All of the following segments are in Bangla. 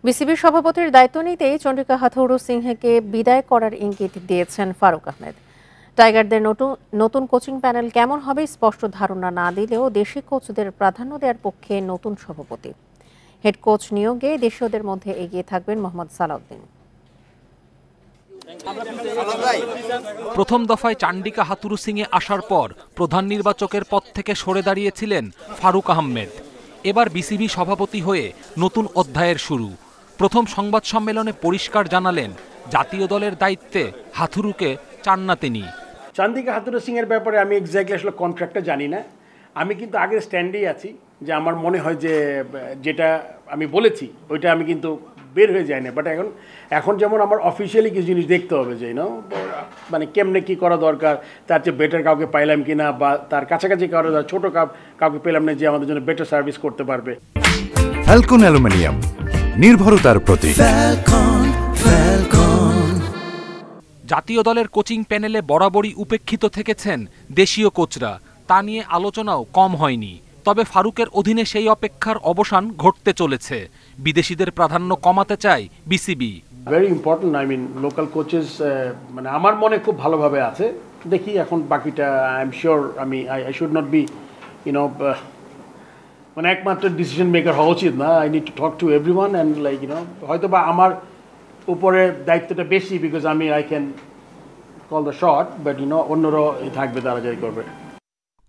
বিসিবির সভাপতির দায়িত্ব নিতেই চন্ডিকা হাথুরু সিংহকে বিদায় করার ইঙ্গিত দিয়েছেন ফারুক আহমেদ। টাইগারদের নতুন কোচিং প্যানেল কেমন হবে স্পষ্ট ধারণা না দিলেও দেশি কোচদের প্রাধান্য দেওয়ার পক্ষে নতুন সভাপতি। হেড কোচ নিয়োগে দেশীয়দের মধ্যে এগিয়ে থাকবেন মোহাম্মদ সালাউদ্দিন। প্রথম দফায় চন্ডিকা হাথুরু সিংয়ে আসার পর প্রধান নির্বাচকের পদ থেকে সরে দাঁড়িয়েছিলেন ফারুক আহমেদ। এবার বিসিবি সভাপতি হয়ে নতুন অধ্যায়ের শুরু। প্রথম সংবাদ সম্মেলনে পরিষ্কার জানালেন জাতীয় দলের দায়িত্বে হাথুরুকে চান না তিনি। চন্ডিকা হাথুরু সিং এর ব্যাপারে আমি এক্স্যাক্টলি আসলে কন্ট্রাক্টটা জানি না। আমি কিন্তু আগের স্ট্যান্ডেই আছি যে আমার মনে হয় যে যেটা আমি বলেছি ওইটা আমি কিন্তু বের হয়ে যায় না। বাট এখন যেমন আমার অফিসিয়ালি কিছু জিনিস দেখতে হবে যে মানে কেমনে কী করা দরকার, তার চেয়ে বেটার কাউকে পাইলাম কি না, বা তার কাছাকাছি কারো ছোটো কাউকে পেলাম না যে আমাদের জন্য বেটার সার্ভিস করতে পারবে। ফ্যালকন অ্যালুমিনিয়াম, নির্ভরতার প্রতীক। জাতীয় দলের কোচিং প্যানেলে বরাবরই উপেক্ষিত থেকেছেন দেশীয় কোচরা, তা নিয়ে আলোচনাও কম হয়নি। তবে ফারুকের অধীনে সেই অপেক্ষার অবসান ঘটতে চলেছে। বিদেশিদের প্রাধান্য কমাতে চায় BCB. Very important. I mean local coaches মানে আমার মনে খুব ভালোভাবে আছে। দেখি এখন বাকিটা I am sure I should not be মানে একমাত্র ডিসিশন মেকার হওয়া উচিত না। I need to talk to everyone and হয়তো বা আমার উপরে দায়িত্বটা বেশি because I can call the shot, but অন্যরাও থাকবে তারা যাই করবে।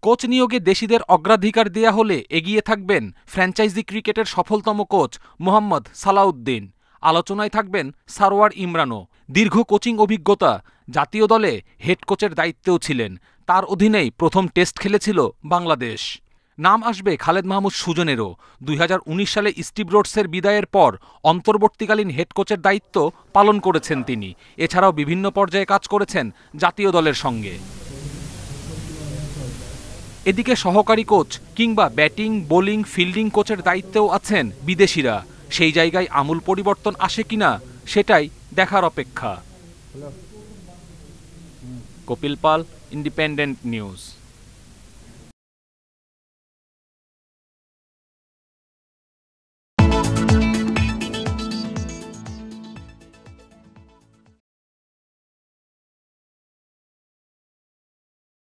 কোচ নিয়োগে দেশিদের অগ্রাধিকার দেয়া হলে এগিয়ে থাকবেন ফ্র্যাঞ্চাইজি ক্রিকেটের সফলতম কোচ মোহাম্মদ সালাউদ্দিন। আলোচনায় থাকবেন সারোয়ার ইমরানও। দীর্ঘ কোচিং অভিজ্ঞতা, জাতীয় দলে হেড কোচের দায়িত্বেও ছিলেন। তার অধীনেই প্রথম টেস্ট খেলেছিল বাংলাদেশ। নাম আসবে খালেদ মাহমুদ সুজনেরও। 2019 সালে স্টিভ রোডসের বিদায়ের পর অন্তর্বর্তীকালীন হেড কোচের দায়িত্ব পালন করেছেন তিনি। এছাড়াও বিভিন্ন পর্যায়ে কাজ করেছেন জাতীয় দলের সঙ্গে। এদিকে সহকারী কোচ কিংবা ব্যাটিং, বোলিং, ফিল্ডিং কোচের দায়িত্বেও আছেন বিদেশিরা। সেই জায়গায় আমূল পরিবর্তন আসে কিনা সেটাই দেখার অপেক্ষা। কপিল পাল, ইন্ডিপেন্ডেন্ট নিউজ।